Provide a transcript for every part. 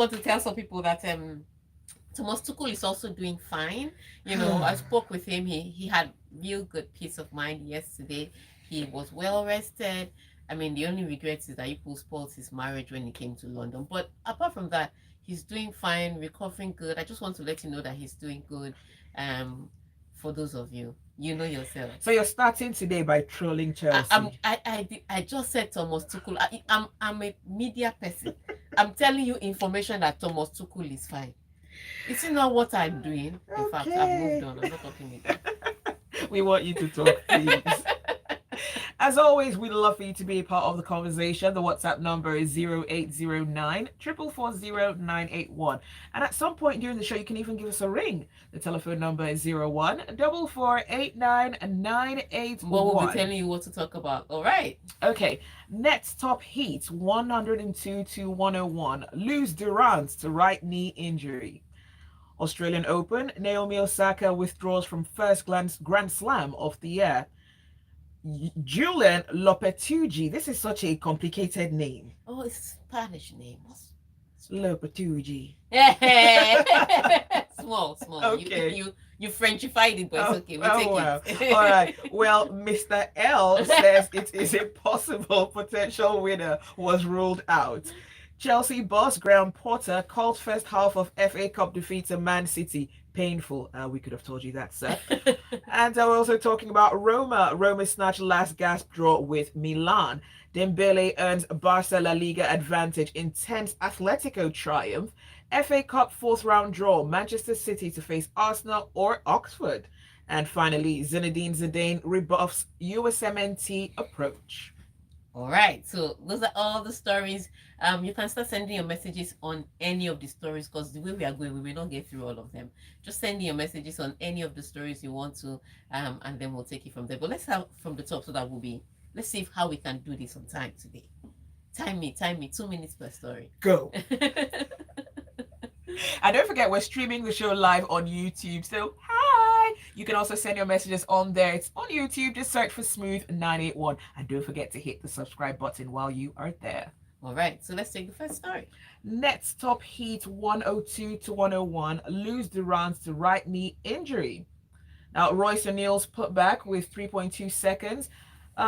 want to tell some people that Thomas Tuchel is also doing fine. You know, I spoke with him. He had real good peace of mind yesterday. He was well rested. I mean, the only regret is that he postponed his marriage when he came to London. But apart from that, he's doing fine, recovering good. I just want to let you know that he's doing good. Um, for those of you, you know yourself. So you're starting today by trolling Chelsea. I just said Thomas Tuchel. I'm a media person. I'm telling you information that Thomas Tuchel is fine. Is it not what I'm doing? In fact, I've moved Okay. on. I'm not talking again. We want you to talk, please. As always, we'd love for you to be a part of the conversation. The WhatsApp number is 0809 440 981. And at some point during the show, you can even give us a ring. The telephone number is 01 4489 981. What will be telling you what to talk about. All right. Okay. Nets top heat 102 to 101. Lose Durant to right knee injury. Australian Open, Naomi Osaka withdraws from first Grand Slam of the year. Julian Lopetegui. This is such a complicated name. Oh, it's Spanish name. Lopetegui. Small. Okay. You Frenchified it, but it's okay. We take wow. it. All right. Well, Mr. L says it is a possible potential winner was ruled out. Chelsea boss Graham Potter called first half of FA Cup defeat to Man City painful. We could have told you that, sir. And we're also talking about Roma. Roma snatched last gasp draw with Milan. Dembele earns Barca La Liga advantage in 10th Atletico triumph. FA Cup fourth round draw. Manchester City to face Arsenal or Oxford. And finally, Zinedine Zidane rebuffs USMNT approach. All right, so those are all the stories. You can start sending your messages on any of the stories because the way we are going, we may not get through all of them. Just send your messages on any of the stories you want to, and then we'll take it from there. But let's have from the top so that let's see how we can do this on time today. Time me, 2 minutes per story. Go. And don't forget, we're streaming the show live on YouTube. So, hi! You can also send your messages on there. It's on YouTube. Just search for Smooth981. And don't forget to hit the subscribe button while you are there. All right, so let's take the first story. Nets top heat 102 to 101. Lose Durant to right knee injury. Now, Royce O'Neal's put back with 3.2 seconds.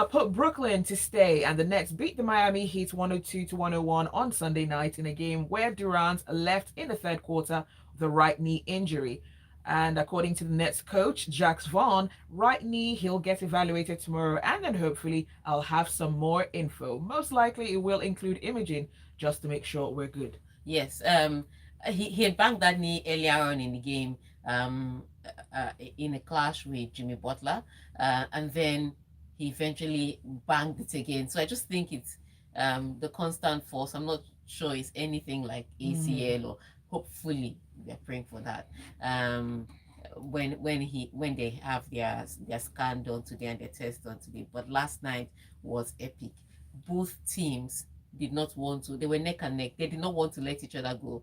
Put Brooklyn to stay, and the Nets beat the Miami Heat 102 to 101 on Sunday night in a game where Durant left in the third quarter with a right knee injury. And according to the Nets coach, Jacques Vaughn, right knee, he'll get evaluated tomorrow, and then hopefully I'll have some more info. Most likely it will include imaging just to make sure we're good. Yes, he had banged that knee earlier on in the game in a clash with Jimmy Butler, and then he eventually banged it again. So I just think it's the constant force. I'm not sure it's anything like ACL or hopefully we're praying for that. When they have their scan done today and their test done today. But last night was epic. Both teams did not want to. They were neck and neck. They did not want to let each other go.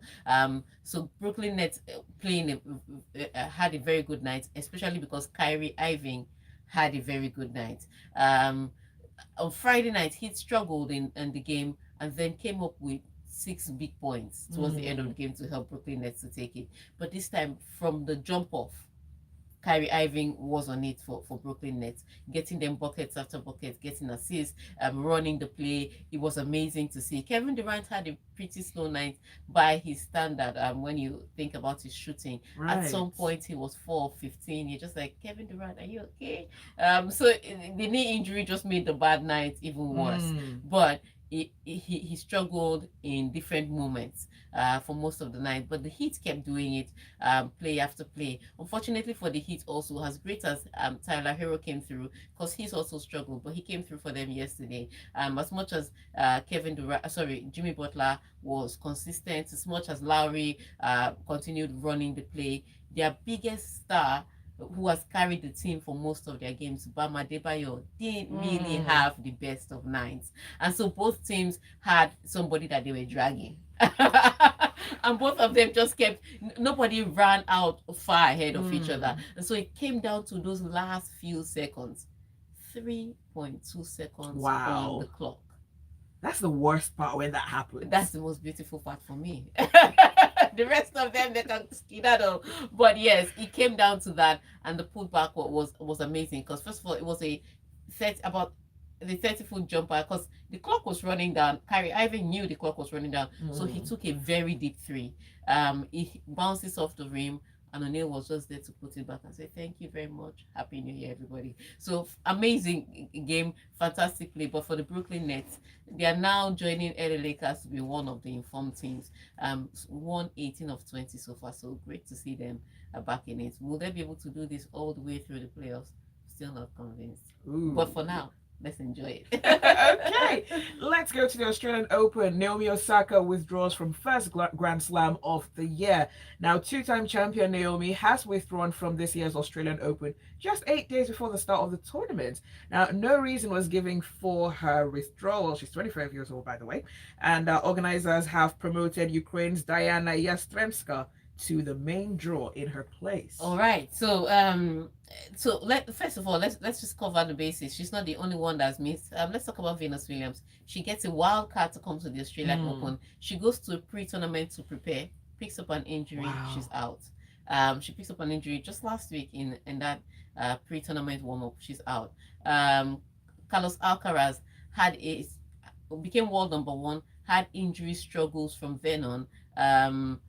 So Brooklyn Nets had a very good night, especially because Kyrie Irving had a very good night. On Friday night, he struggled in the game and then came up with 6 big points towards the end of the game to help Brooklyn Nets to take it. But this time, from the jump off, Kyrie Irving was on it for Brooklyn Nets, getting them buckets after buckets, getting assists, running the play. It was amazing to see. Kevin Durant had a pretty slow night by his standard. When you think about his shooting, at some point he was 4 of 15. You're just like, Kevin Durant, are you okay? So the knee injury just made the bad night even worse. But he struggled in different moments for most of the night, but the Heat kept doing it play after play. Unfortunately for the Heat also, as great as Tyler Hero came through, because he's also struggled, but he came through for them yesterday. As much as Jimmy Butler was consistent, as much as Lowry continued running the play, their biggest star who has carried the team for most of their games, Bam Adebayo, didn't really have the best of nights. And so both teams had somebody that they were dragging. And both of them just nobody ran out far ahead of each other. And so it came down to those last few seconds. 3.2 seconds on the clock. That's the worst part when that happens. That's the most beautiful part for me. The rest of them they can skedaddle. But yes, it came down to that, and the pullback was amazing because first of all, it was a set about the 30-foot jumper because the clock was running down. Kyrie Irving knew the clock was running down, so he took a very deep three. It bounces off the rim, and O'Neal was just there to put it back and say, "Thank you very much. Happy New Year, everybody." So amazing game, fantastic play. But for the Brooklyn Nets, they are now joining LA Lakers to be one of the informed teams. Won 18 of 20 so far. So great to see them back in it. Will they be able to do this all the way through the playoffs? Still not convinced. Ooh. But for now, let's enjoy it. Okay, let's go to the Australian Open. Naomi Osaka withdraws from first Grand Slam of the year. Now, two-time champion Naomi has withdrawn from this year's Australian Open just 8 days before the start of the tournament. Now, no reason was given for her withdrawal. She's 25 years old, by the way. And organizers have promoted Ukraine's Diana Yastremska to the main draw in her place. All right. So first of all, let's just cover the bases. She's not the only one that's missed. Let's talk about Venus Williams. She gets a wild card to come to the Australian Open. She goes to a pre-tournament to prepare, picks up an injury, she's out. She picks up an injury just last week in that pre-tournament warm-up. She's out. Carlos Alcaraz became world number one, had injury struggles from then on.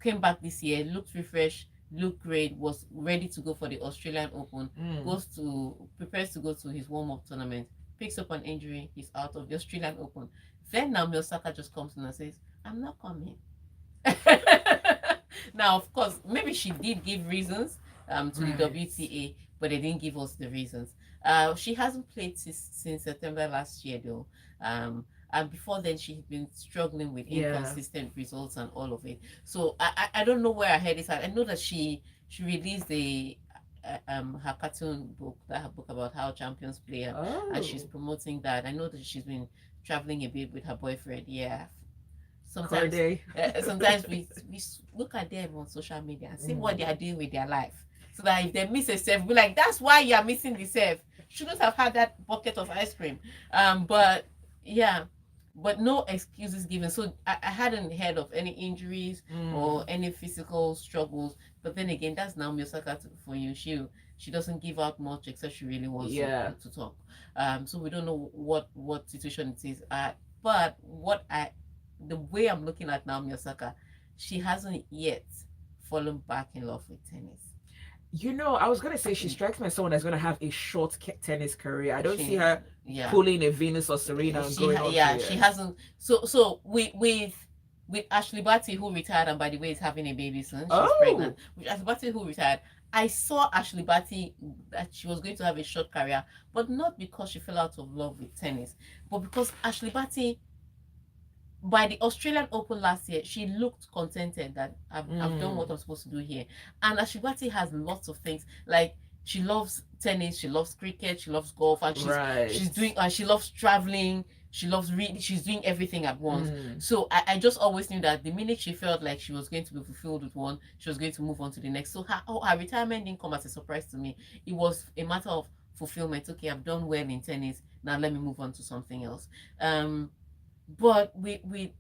Came back this year, looked refreshed, looked great, was ready to go for the Australian Open, prepares to go to his warm-up tournament, picks up an injury, he's out of the Australian Open. Then Naomi Osaka just comes in and says, "I'm not coming." Now, of course, maybe she did give reasons to the WTA, but they didn't give us the reasons. She hasn't played since September last year, though. And before then, she had been struggling with inconsistent results and all of it. So I don't know where her head is at. I know that she released her cartoon book, her book about how champions play, and she's promoting that. I know that she's been traveling a bit with her boyfriend. Yeah. Sometimes we look at them on social media and see what they are doing with their life. So that if they miss a serve, we're like, that's why you are missing the serve. Shouldn't have had that bucket of ice cream. But yeah. But no excuses given. So I hadn't heard of any injuries or any physical struggles. But then again, that's Naomi Osaka for you. She doesn't give out much except she really wants to talk. So we don't know what situation it is. But the way I'm looking at Naomi Osaka, she hasn't yet fallen back in love with tennis. You know, I was going to say she strikes me as someone that's going to have a short tennis career. I don't see her pulling a Venus or Serena and going on. Yeah, she hasn't. So with Ashley Barty, who retired, and by the way is having a baby soon. She's pregnant. With Ashley Barty, who retired, I saw Ashley Barty that she was going to have a short career, but not because she fell out of love with tennis, but because Ashley Barty, by the Australian Open last year, she looked contented that I've done what I'm supposed to do here. And Ashley Barty has lots of things. Like, she loves tennis, she loves cricket, she loves golf, and she's doing she loves traveling, she loves reading, she's doing everything at once. So I just always knew that the minute she felt like she was going to be fulfilled with one, she was going to move on to the next. So her retirement didn't come as a surprise to me. It was a matter of fulfillment. Okay, I've done well in tennis, now let me move on to something else. But with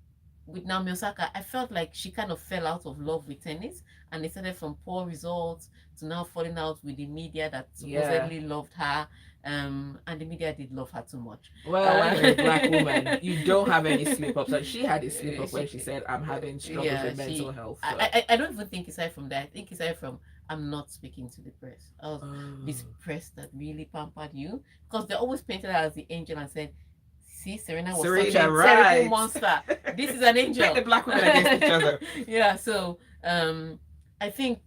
Naomi Osaka, I felt like she kind of fell out of love with tennis, and it started from poor results to now falling out with the media that supposedly loved her. And the media did love her too much. Well, when you're a black woman, you don't have any slip-ups. And she had a slip-up when she said, "I'm having struggles with mental health." So. I don't even think aside from that. I think aside from, I'm not speaking to the press. I was this press that really pampered you, because they always painted her as the angel and said, "See, Serena was such a terrible monster. This is an angel." Pit the black women against each other. Yeah, so I think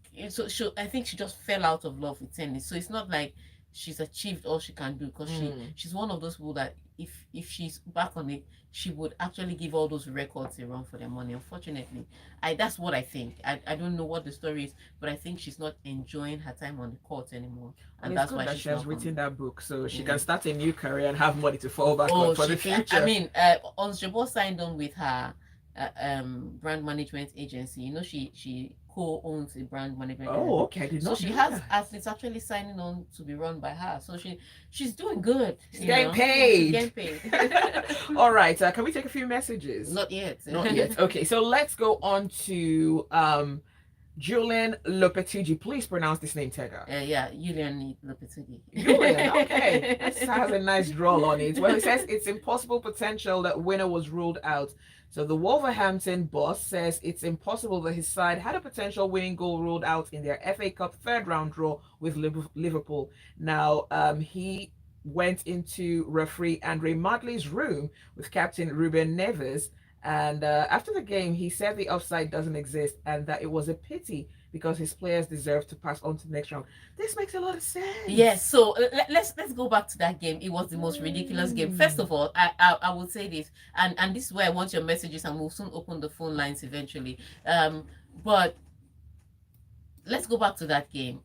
she just fell out of love with tennis. So it's not like she's achieved all she can do, because she's one of those people that if she's back on it, she would actually give all those records a run for their money. Unfortunately, that's what I think. I don't know what the story is, but I think she's not enjoying her time on the court anymore, and that's why she has written that book, so she can start a new career and have money to fall back on for the future. I mean, Ons Jabeur signed on with her brand management agency. You know, she co-owns a brand management Oh, agency. okay. I did So not she know has that. athletes actually signing on to be run by her. So she's doing good. She's You getting know, she's getting paid. paid. All right. Can we take a few messages? Not yet. Not yet. Okay. So let's go on to Julian Lopetugi. Please pronounce this name, Tega. Yeah, Julian Lopetegui. Julian, okay. That has a nice drawl on it. Well, it says it's impossible potential that winner was ruled out. So the Wolverhampton boss says it's impossible that his side had a potential winning goal ruled out in their FA Cup third round draw with Liverpool. Now, he went into referee Andre Madley's room with captain Ruben Neves. And after the game, he said the offside doesn't exist and that it was a pity because his players deserve to pass on to the next round. This makes a lot of sense. Yes, so let's go back to that game. It was the most ridiculous game. First of all, I will say this, and this is where I want your messages, and we'll soon open the phone lines eventually. But let's go back to that game.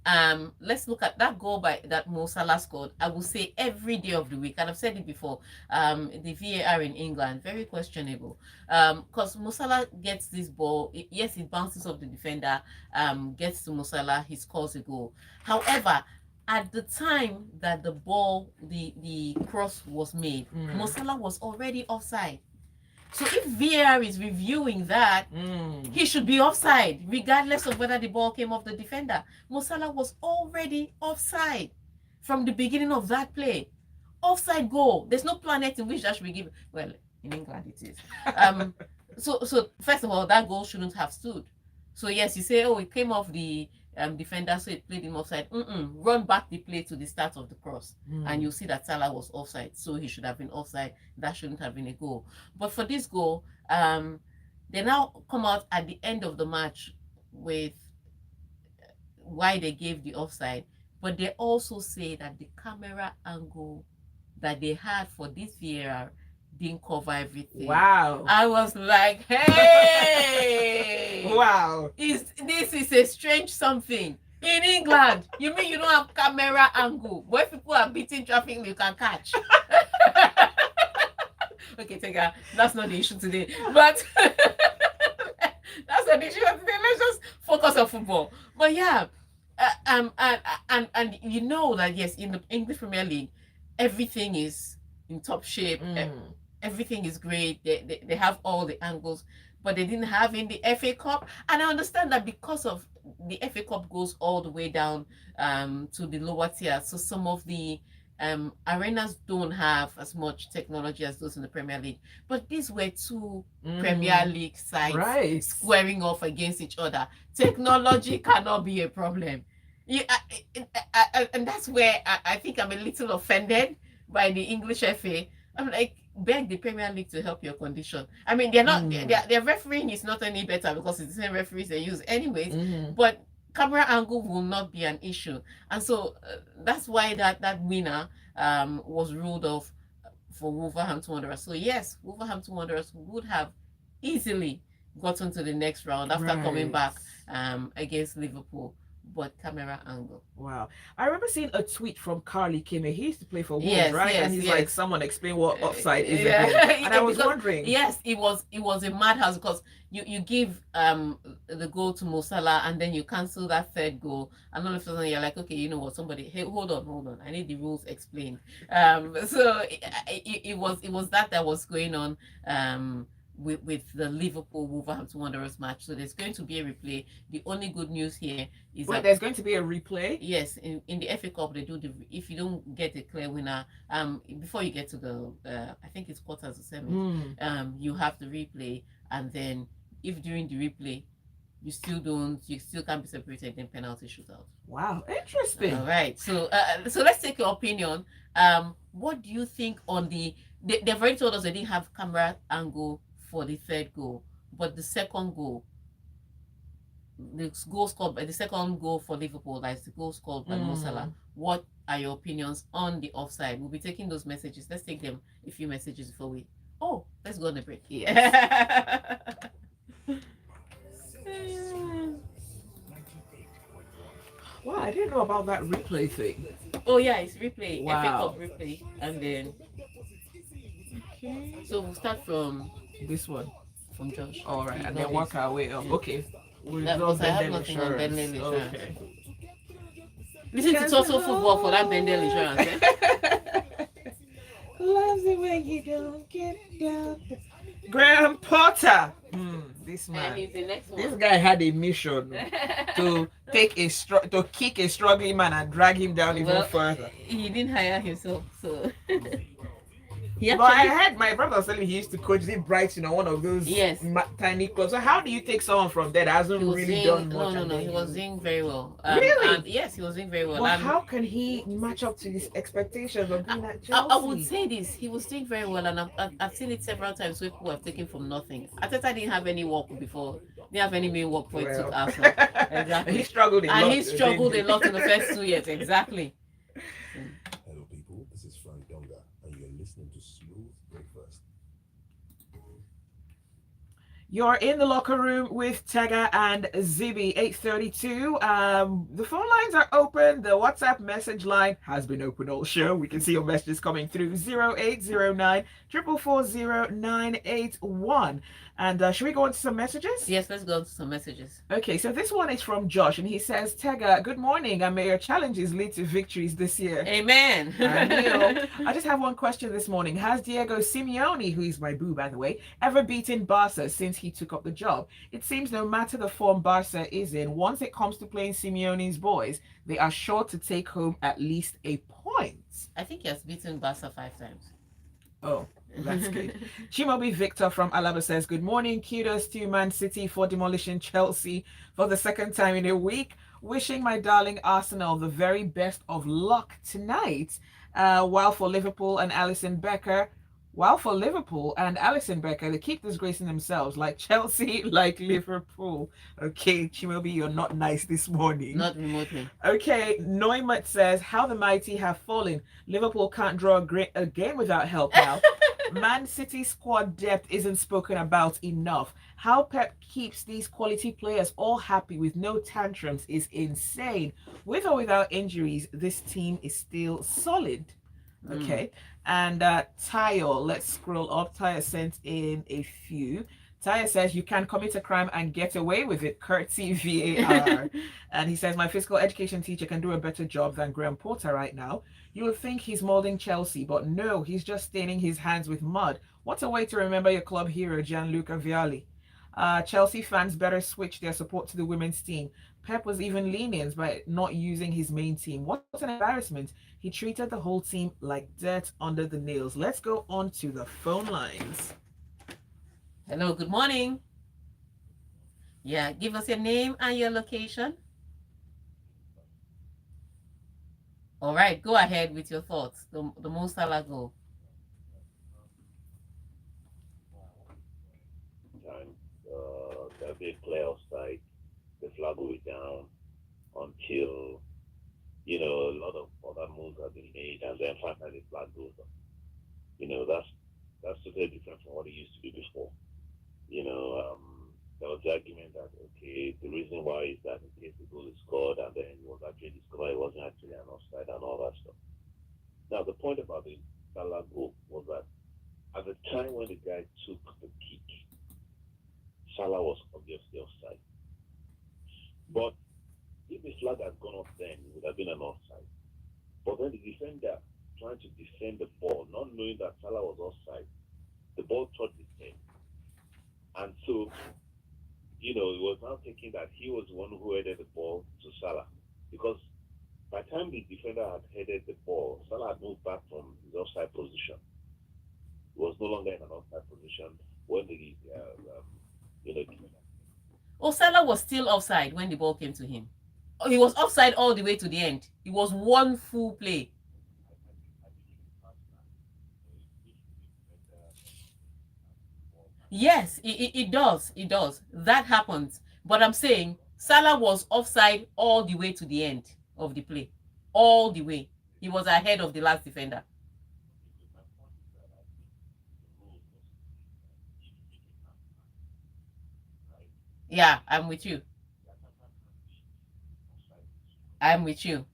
Let's look at that goal by that Mo Salah scored. I will say every day of the week, and I've said it before. The VAR in England very questionable. Because Mo Salah gets this ball. Yes, it bounces off the defender. Gets to Mo Salah, he scores a goal. However, at the time that the cross was made, Mo Salah was already offside. So if VAR is reviewing that, he should be offside, regardless of whether the ball came off the defender. Mo Salah was already offside from the beginning of that play. Offside goal. There's no planet in which that should be given. Well, in England it is. So first of all, that goal shouldn't have stood. So yes, you say, oh, it came off the defender, so it played him offside. Run back the play to the start of the cross, and you'll see that Salah was offside, so he should have been offside. That shouldn't have been a goal. But for this goal, they now come out at the end of the match with why they gave the offside, but they also say that the camera angle that they had for this VAR didn't cover everything. Wow. I was like, hey! Wow. This is a strange something. In England, you mean you don't have camera angle? Where people are beating traffic, you can catch. Okay, Tega, that's not the issue today. But that's not the issue today. Let's just focus on football. But yeah, and you know that yes, in the English Premier League, everything is in top shape. Everything is great. They have all the angles, but they didn't have in the FA Cup. And I understand that because of the FA Cup goes all the way down to the lower tier, so some of the arenas don't have as much technology as those in the Premier League. But these were two Premier League sides squaring off against each other. Technology cannot be a problem. And that's where I think I'm a little offended by the English FA. I'm like, beg the Premier League to help your condition. I mean, they're not their refereeing is not any better because it's the same referees they use anyways. But camera angle will not be an issue, and so that's why that winner was ruled off for Wolverhampton Wanderers. So yes, Wolverhampton Wanderers would have easily gotten to the next round after coming back against Liverpool. But camera angle. Wow. I remember seeing a tweet from Carly Kimmel. He used to play for Wolves, right? And he's like, someone explain what offside is again. And I was wondering. Yes, it was a madhouse because you give the goal to Mo Salah and then you cancel that third goal, and all of a sudden you're like, okay, you know what, somebody, hey, hold on, I need the rules explained. So it was that was going on with the Liverpool Wolverhampton Wanderers match. So there's going to be a replay. The only good news here is that there's going to be a replay. Yes, in the FA Cup they do if you don't get a clear winner, before you get to the I think it's quarters or semis, you have the replay, and then if during the replay you still can't be separated, then penalty shootout. Wow, interesting. All right, so let's take your opinion. What do you think on they've already told us they didn't have camera angle for the third goal, but the second goal, the second goal for Liverpool, that's the goal scored by Mo Salah. What are your opinions on the offside? We'll be taking those messages. Let's take them a few messages before we. Oh, let's go on a break. Yes. Wow, I didn't know about that replay thing. Oh yeah, it's replay. Wow. FA Cup replay, and then. Okay. So we'll start from this one. from Josh. All right, He and got then work his. our way up. Yeah. Okay. That, Withdraw because I have Bendel nothing on Insurance. Bendel Insurance. Okay. Listen to Total Football for that Bendel Insurance. Loves it when you don't get it down. Graham Potter. This And man. he's the next This one. guy had a mission to to kick a struggling man and drag him down even Well, further. he didn't hire himself, so he But I actually. heard my brother was telling me he used to coach the Brighton on one of those Yes. tiny clubs. So how do you take someone from there that hasn't He was really doing done no, much? no, And no. then He was doing very well. Really? And yes, he was doing very well. But And how can he match up to his expectations of being at I would Chelsea? say this: he was doing very well, and I've seen it several times where people have taken from nothing. Ateta didn't have any work before, didn't have any main work before he took Well, Arsenal. Exactly. he struggled a lot. And he struggled a didn't lot in the first 2 years. Exactly. Hello, people. This is Frank Donga, and you're listening to Smooth Breakfast. You're in the locker room with Tega and Zibby, 8:32. The phone lines are open. The WhatsApp message line has been open all show. We can see your messages coming through 0809 440 981. And should we go on to some messages? Yes, let's go to some messages. Okay, so this one is from Josh, and he says, Tega, good morning, and may your challenges lead to victories this year. Amen. I just have one question this morning. Has Diego Simeone, who is my boo, by the way, ever beaten Barca since he took up the job? It seems no matter the form Barca is in, once it comes to playing Simeone's boys, they are sure to take home at least a point. I think he has beaten Barca 5 times. Oh, that's good. Chimobi Victor from Alaba says, good morning. Kudos to Man City for demolishing Chelsea for the second time in a week. Wishing my darling Arsenal the very best of luck tonight. While for Liverpool and Alisson Becker, they keep disgracing themselves like Chelsea, like Liverpool. Okay, Chimobi, you're not nice this morning. Not remotely. Okay, Neumann says, how the mighty have fallen. Liverpool can't draw a game without help now. Man City squad depth isn't spoken about enough. How Pep keeps these quality players all happy with no tantrums is insane. With or without injuries, this team is still solid. Okay. And Tayo, let's scroll up. Tayo sent in a few. Tayo says, you can commit a crime and get away with it, courtesy VAR. And he says, my physical education teacher can do a better job than Graham Potter right now. You would think he's molding Chelsea, but no, he's just staining his hands with mud. What a way to remember your club hero, Gianluca Vialli. Chelsea fans better switch their support to the women's team. Pep was even lenient by not using his main team. What an embarrassment. He treated the whole team like dirt under the nails. Let's go on to the phone lines. Hello, good morning. Yeah, give us your name and your location. All right, go ahead with your thoughts. The Mo Salah goal. Time there'll be a clear offside. The flag will be down until a lot of other moves have been made, and then finally the flag goes up. That's totally different from what it used to be before. There was the argument that the reason why is that in case the goal is scored and then it was actually discovered it wasn't actually an offside and all that stuff. Now the point about the Salah goal was that at the time when the guy took the kick, Salah was obviously offside. But if the flag had gone off then, it would have been an offside. But then the defender trying to defend the ball, not knowing that Salah was offside, the ball touched his head. And so, it was now thinking that he was the one who headed the ball to Salah. Because by the time the defender had headed the ball, Salah had moved back from his offside position. He was no longer in an offside position when Salah was still offside when the ball came to him. He was offside all the way to the end. It was one full play. Yes, it does. It does. That happens. But I'm saying Salah was offside all the way to the end of the play. All the way. He was ahead of the last defender. Yeah, I'm with you. I'm with you.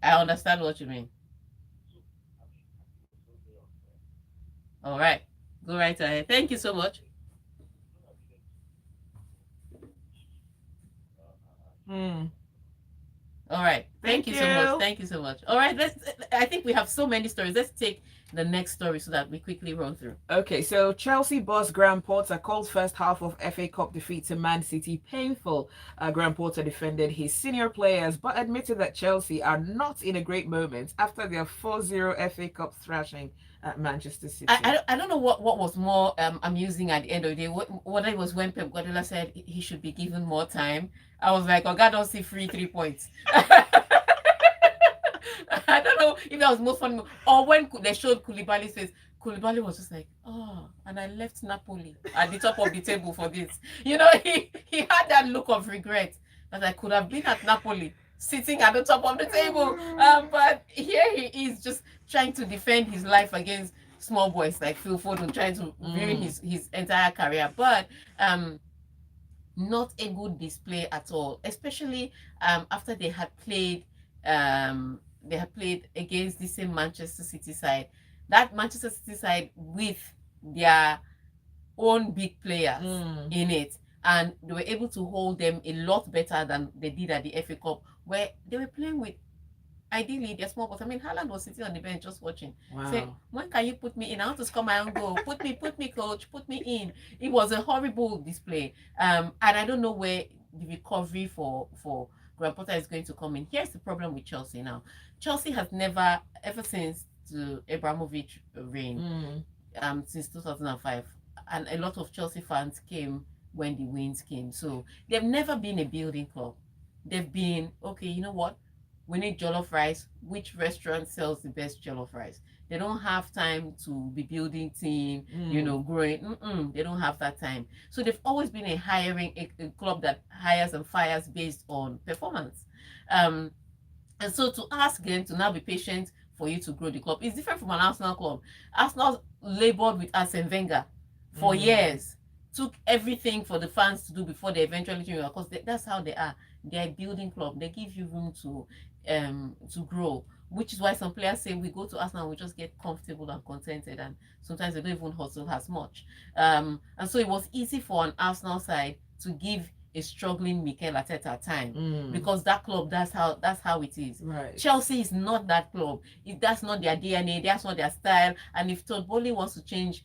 I understand what you mean. All right. Go right ahead. Thank you so much. All right. Thank you so much. Thank you so much. All right. I think we have so many stories. Let's take the next story so that we quickly run through. Okay, so Chelsea boss Graham Potter called first half of FA Cup defeat to Man City painful. Graham Potter defended his senior players but admitted that Chelsea are not in a great moment after their 4-0 FA Cup thrashing at Manchester City. I don't know what was more amusing at the end of the day. What it was when Pep Guardiola said he should be given more time. I was like, oh God, don't see free 3 points. I don't know if that was most funny. Or when they showed Koulibaly's face, Koulibaly was just like, oh, and I left Napoli at the top of the table for this. You know, he had that look of regret that I could have been at Napoli, sitting at the top of the table. But here he is just trying to defend his life against small boys like Phil Foden, trying to ruin his entire career. But not a good display at all, especially after they had played against the same Manchester City side. That Manchester City side with their own big players in it, and they were able to hold them a lot better than they did at the FA Cup, where they were playing with ideally they're small, but I mean Haaland was sitting on the bench just watching. Wow. Say, when can you put me in? I want to score my own goal. Put me, coach, put me in. It was a horrible display. And I don't know where the recovery for Graham Potter is going to come in. Here's the problem with Chelsea now. Chelsea has never, ever since the Abramovich reign, since 2005, and a lot of Chelsea fans came when the wins came. So they've never been a building club. They've been, okay, you know what? We need jollof rice. Which restaurant sells the best jollof rice? They don't have time to be building team, you know, growing. They don't have that time. So they've always been a club that hires and fires based on performance. And so to ask them to now be patient for you to grow the club is different from an Arsenal club. Arsenal labored with Arsene Wenger for years, took everything for the fans to do before they eventually change, because that's how they are. They're a building club. They give you room to grow, which is why some players say we go to Arsenal and we just get comfortable and contented, and sometimes they don't even hustle as much. And so it was easy for an Arsenal side to give a struggling Mikel Arteta time, because that club, that's how it is. Right. Chelsea is not that club. That's not their DNA. That's not their style. And if Todd Bowley wants to change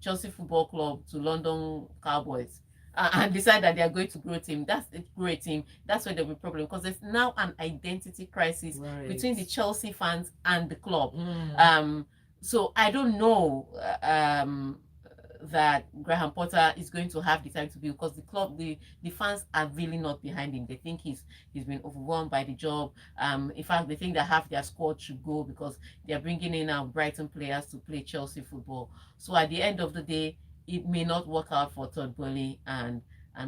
Chelsea Football Club to London Cowboys and decide that they are going to grow a team, that's a great team. That's where there will be problem, because there's now an identity crisis between the Chelsea fans and the club. So I don't know that Graham Potter is going to have the time to build, because the club, the fans are really not behind him. They think he's been overwhelmed by the job. In fact, they think that half their squad should go because they're bringing in our Brighton players to play Chelsea football. So at the end of the day, it may not work out for Todd Bowley and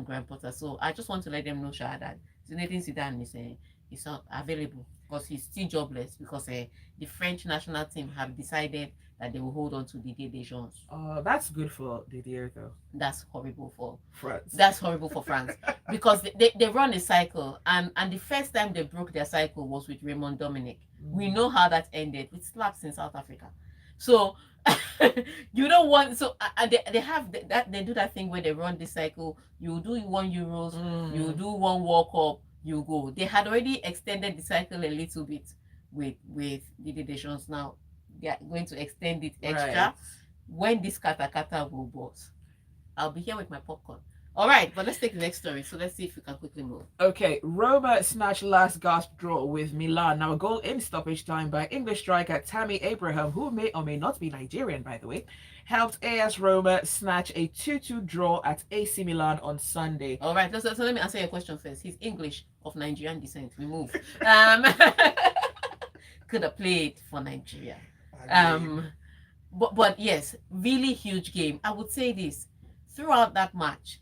Graham Potter. So I just want to let them know, Shah, that Zinedine Zidane is not available, because he's still jobless, because the French national team have decided that they will hold on to Didier Deschamps. That's good for Didier, though. That's horrible for France. That's horrible for France, because they run a cycle, and the first time they broke their cycle was with Raymond Dominic. We know how that ended with slaps in South Africa. So you don't want, so they have that, they do that thing where they run the cycle. You do 1 Euros, you do 1 World Cup, you go. They had already extended the cycle a little bit with Didier Deschamps. Now they are going to extend it extra. Right. When this kata will bust, I'll be here with my popcorn. All right, but let's take the next story. So let's see if we can quickly move. Okay, Roma snatched last gasp draw with Milan. Now a goal in stoppage time by English striker Tammy Abraham, who may or may not be Nigerian, by the way, helped AS Roma snatch a 2-2 draw at AC Milan on Sunday. All right, so let me answer your question first. He's English of Nigerian descent. We move. Could have played for Nigeria. But yes, really huge game. I would say this. Throughout that match,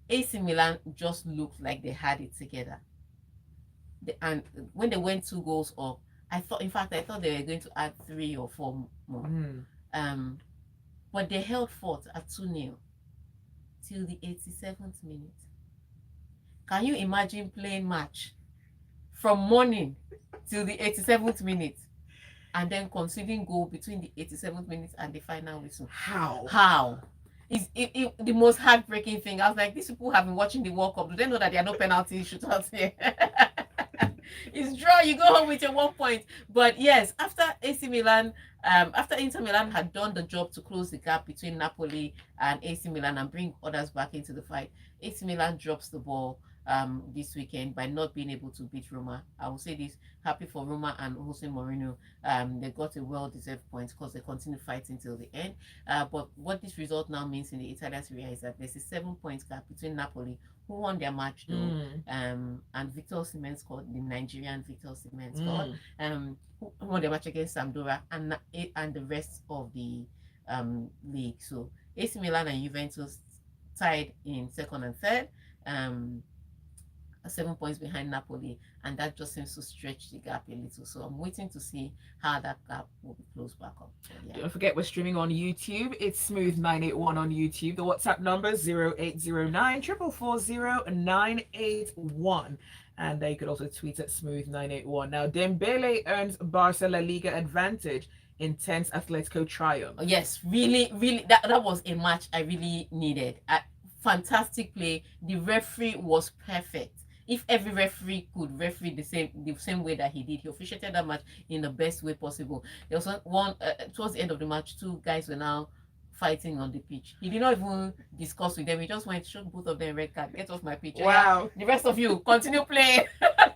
AC Milan just looked like they had it together. And when they went 2 goals up, I thought they were going to add 3 or 4 more. But they held forth at 2-0 till the 87th minute. Can you imagine playing match from morning till the 87th minute, and then conceding goal between the 87th minute and the final whistle. How? Is it the most heartbreaking thing? I was like, these people have been watching the World Cup. Do they know that there are no penalty shootouts here? It's draw, you go home with your 1 point. But yes, after AC Milan, after Inter Milan had done the job to close the gap between Napoli and AC Milan and bring others back into the fight, AC Milan drops the ball this weekend by not being able to beat Roma. I will say this, happy for Roma and Jose Mourinho. They got a well-deserved point because they continued fighting till the end. But what this result now means in the Italian Serie A is that there's a 7 point gap between Napoli, who won their match though, and Victor Osimhen scored, the Nigerian Victor Osimhen scored, who won their match against Sampdoria, and the rest of the league. So AC Milan and Juventus tied in second and third. 7 points behind Napoli, and that just seems to stretch the gap a little. So I'm waiting to see how that gap will be closed back up. So, yeah. Don't forget, we're streaming on YouTube. It's Smooth981 on YouTube. The WhatsApp number is 0809 440 981. And you could also tweet at Smooth981. Now, Dembele earns Barca La Liga advantage. Intense Atletico triumph. Yes, really, that was a match I really needed. Fantastic play. The referee was perfect. If every referee could referee the same way that he did, he officiated that match in the best way possible. There was one towards the end of the match, two guys were now fighting on the pitch. He did not even discuss with them. He just went, showed both of them red card, get off my pitch. Wow. The rest of you continue playing.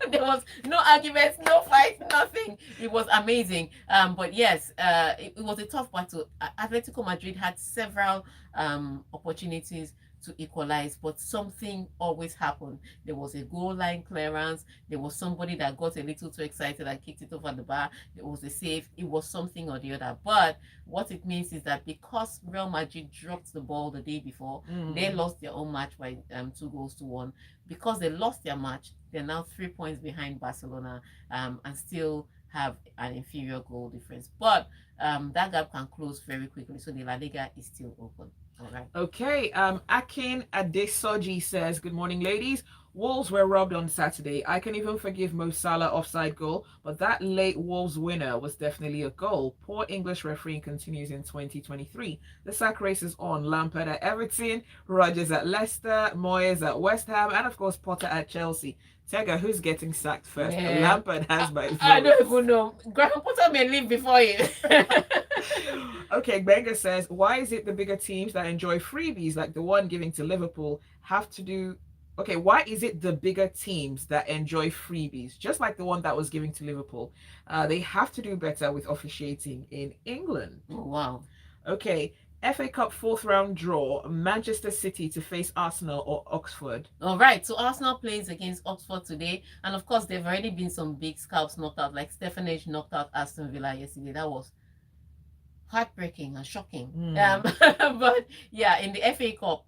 There was no arguments, no fight, nothing. It was amazing. But yes, it was a tough battle. Atletico Madrid had several opportunities to equalize, but something always happened. There was a goal line clearance, there was somebody that got a little too excited and kicked it over the bar, there was a save, it was something or the other. But what it means is that because Real Madrid dropped the ball the day before, they lost their own match by 2-1. Because they lost their match, they're now 3 points behind Barcelona, and still have an inferior goal difference. But that gap can close very quickly, so the La Liga is still open. All right. Okay. Akin Adesoji says, good morning, ladies. Wolves were robbed on Saturday. I can even forgive Mo Salah offside goal, but that late Wolves winner was definitely a goal. Poor English refereeing continues in 2023. The sack race is on. Lampard at Everton, Rodgers at Leicester, Moyes at West Ham, and of course Potter at Chelsea. Tega, who's getting sacked first? Yeah. Lampard has my vote. I don't even know. Graham Potter may leave before you. Okay, Benga says, why is it the bigger teams that enjoy freebies like the one giving to Liverpool have to do... Okay, why is it the bigger teams that enjoy freebies, just like the one that was giving to Liverpool? They have to do better with officiating in England. Oh, wow. Okay, FA Cup 4th round draw, Manchester City to face Arsenal or Oxford. All right, so Arsenal plays against Oxford today, and of course, there have already been some big scalps knocked out, like Stefanage knocked out Aston Villa yesterday. That was heartbreaking and shocking. But yeah, in the FA Cup,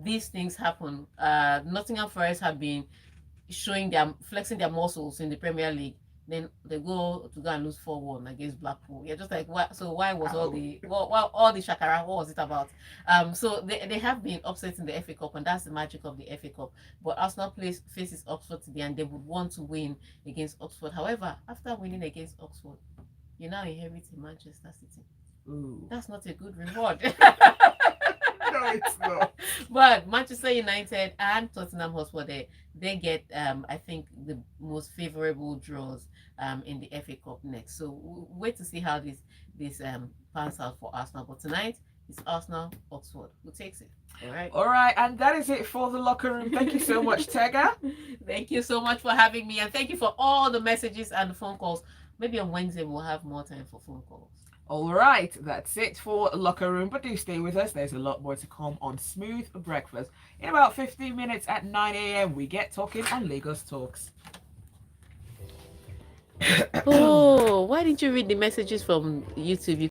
these things happen. Nottingham Forest have been flexing their muscles in the Premier League. Then they go and lose 4-1 against Blackpool. You're just like, what? So why was all the shakara? What was it about? So they have been upset in the FA Cup, and that's the magic of the FA Cup. But Arsenal faces Oxford today, and they would want to win against Oxford. However, after winning against Oxford, you now inherit Manchester City. Ooh. That's not a good reward. No, it's not. But Manchester United and Tottenham Hotspur, they get I think the most favorable draws in the FA Cup next. So we'll wait to see how this pans out for Arsenal. But tonight it's Arsenal Oxford. Who takes it? All right, and that is it for the locker room. Thank you so much, Tega. Thank you so much for having me, and thank you for all the messages and the phone calls. Maybe on Wednesday we'll have more time for phone calls. All right, that's it for Locker Room, but do stay with us. There's a lot more to come on Smooth Breakfast. In about 15 minutes at 9 a.m., we get talking on Lagos Talks. Oh, why didn't you read the messages from YouTube?